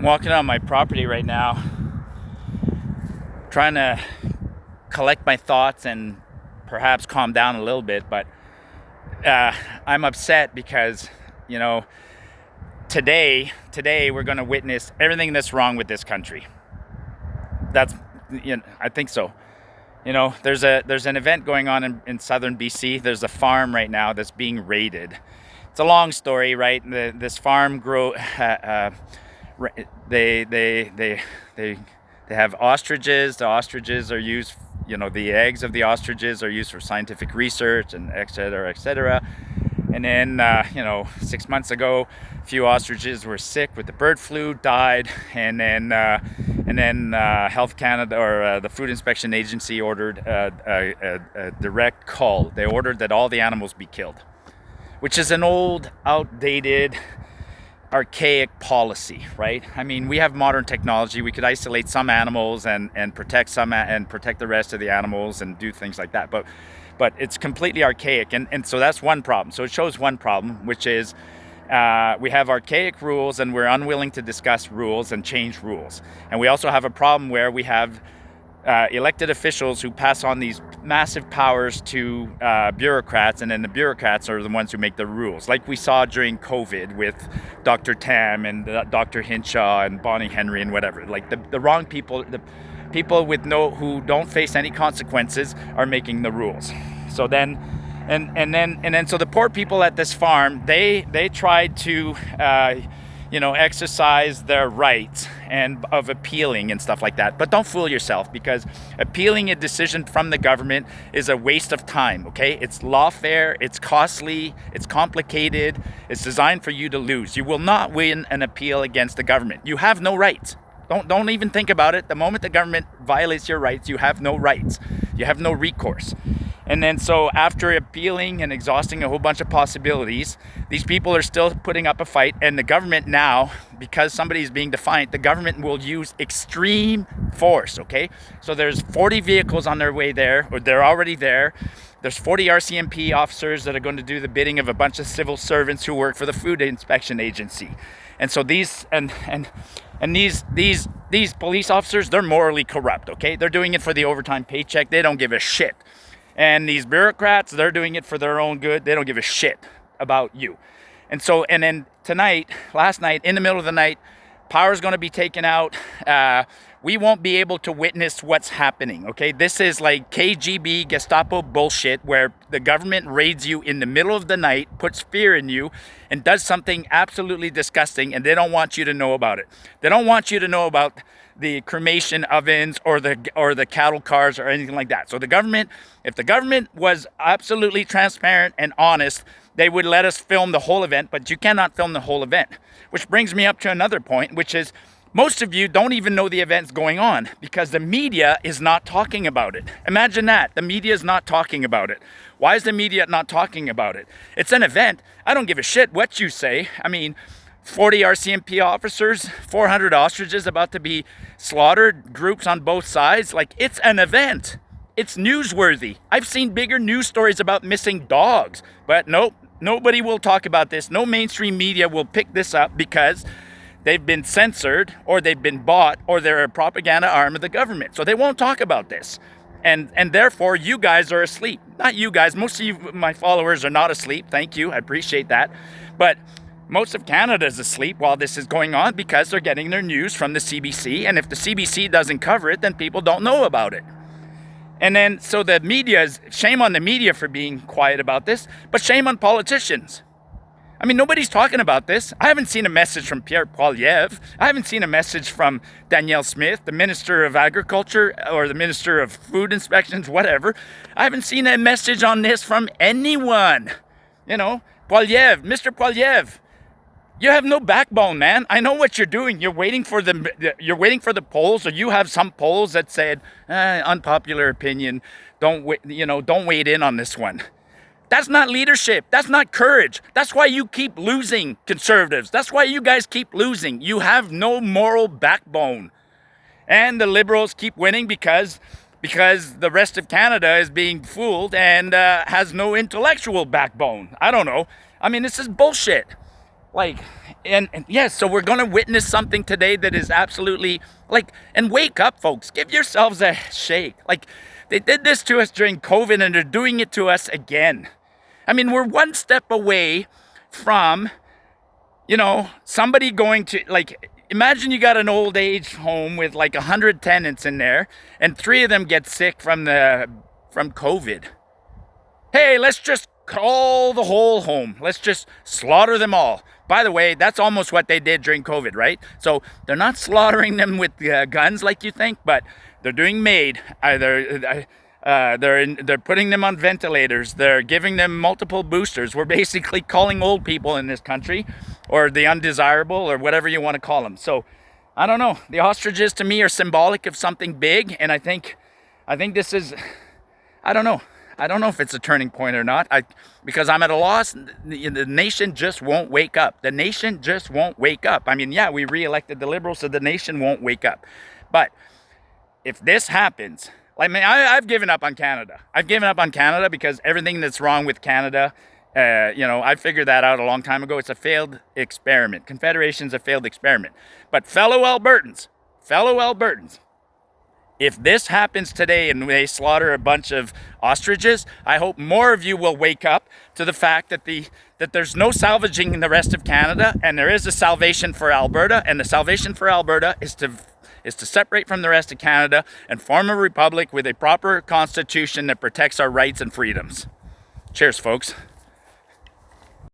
walking on my property right now, trying to collect my thoughts and perhaps calm down a little bit, but I'm upset because, today we're going to witness everything that's wrong with this country. I think so. There's an event going on in southern BC. There's a farm right now that's being raided. It's a long story, right? This farm they have ostriches. The ostriches are used, the eggs of the ostriches are used for scientific research and et cetera. And then, 6 months ago, a few ostriches were sick with the bird flu, died, and then Health Canada or the Food Inspection Agency ordered a direct cull. They ordered that all the animals be killed, which is an old, outdated, archaic policy, right? I mean, we have modern technology. We could isolate some animals and protect the rest of the animals and do things like that. But it's completely archaic, and so that's one problem. So it shows one problem, which is we have archaic rules and we're unwilling to discuss rules and change rules. And we also have a problem where we have elected officials who pass on these massive powers to bureaucrats, and then the bureaucrats are the ones who make the rules, like we saw during COVID with Dr. Tam and Dr. Hinshaw and Bonnie Henry and whatever. Like the wrong people, the people who don't face any consequences are making the rules. So then so the poor people at this farm, they tried to exercise their rights and of appealing and stuff like that. But don't fool yourself, because appealing a decision from the government is a waste of time, okay? It's lawfare, it's costly, it's complicated, it's designed for you to lose. You will not win an appeal against the government. You have no rights. Don't even think about it. The moment the government violates your rights, you have no rights. You have no recourse. And then so after appealing and exhausting a whole bunch of possibilities, these people are still putting up a fight. And the government now, because somebody's being defiant, the government will use extreme force, okay? So there's 40 vehicles on their way there, or they're already there. There's 40 RCMP officers that are going to do the bidding of a bunch of civil servants who work for the Food Inspection Agency. And so these police officers, they're morally corrupt, okay? They're doing it for the overtime paycheck. They don't give a shit. And these bureaucrats, they're doing it for their own good. They don't give a shit about you. And then last night, in the middle of the night, power's going to be taken out. We won't be able to witness what's happening, okay? This is like KGB, Gestapo bullshit, where the government raids you in the middle of the night, puts fear in you, and does something absolutely disgusting, and they don't want you to know about it. They don't want you to know about the cremation ovens or the cattle cars or anything like that. So if the government was absolutely transparent and honest, they would let us film the whole event, but you cannot film the whole event. Which brings me up to another point, which is most of you don't even know the event's going on because the media is not talking about it. Imagine that. The media is not talking about it. Why is the media not talking about it? It's an event. I don't give a shit what you say. I mean, 40 RCMP officers, 400 ostriches about to be slaughtered, groups on both sides. Like, it's an event. It's newsworthy. I've seen bigger news stories about missing dogs, but nope, nobody will talk about this. No mainstream media will pick this up because they've been censored or they've been bought or they're a propaganda arm of the government. So they won't talk about this. And therefore, you guys are asleep. Not you guys. Most of you, my followers, are not asleep. Thank you. I appreciate that. But most of Canada is asleep while this is going on because they're getting their news from the CBC. And if the CBC doesn't cover it, then people don't know about it. And then, so the media shame on the media for being quiet about this, but shame on politicians. I mean, nobody's talking about this. I haven't seen a message from Pierre Poilievre. I haven't seen a message from Danielle Smith, the Minister of Agriculture or the Minister of Food Inspections, whatever. I haven't seen a message on this from anyone. Poilievre, Mr. Poilievre, you have no backbone, man. I know what you're doing. You're waiting for the polls, or you have some polls that said, unpopular opinion. Don't wait in on this one. That's not leadership. That's not courage. That's why you keep losing, conservatives. That's why you guys keep losing. You have no moral backbone. And the Liberals keep winning because the rest of Canada is being fooled and has no intellectual backbone. I don't know. I mean, this is bullshit. Like, and yes, so we're going to witness something today that is absolutely like, and wake up, folks. Give yourselves a shake. Like, they did this to us during COVID and they're doing it to us again. I mean, we're one step away from, you know, somebody going to, like, imagine you got an old age home with like 100 tenants in there and 3 of them get sick from COVID. Hey, let's just call the whole home. Let's just slaughter them all. By the way, that's almost what they did during COVID, right? So they're not slaughtering them with guns like you think, but they're doing MAID. They're putting them on ventilators. They're giving them multiple boosters. We're basically calling old people in this country, or the undesirable, or whatever you want to call them. So I don't know. The ostriches to me are symbolic of something big, and I think this is, I don't know. I don't know if it's a turning point or not. Because I'm at a loss. The nation just won't wake up. The nation just won't wake up. I mean, yeah, we re-elected the Liberals, so the nation won't wake up. But if this happens, I mean, I've given up on Canada. I've given up on Canada because everything that's wrong with Canada, you know, I figured that out a long time ago. It's a failed experiment. Confederation's a failed experiment. But fellow Albertans, if this happens today and they slaughter a bunch of ostriches, I hope more of you will wake up to the fact that there's no salvaging in the rest of Canada, and there is a salvation for Alberta, and the salvation for Alberta is to separate from the rest of Canada and form a republic with a proper constitution that protects our rights and freedoms. Cheers, folks.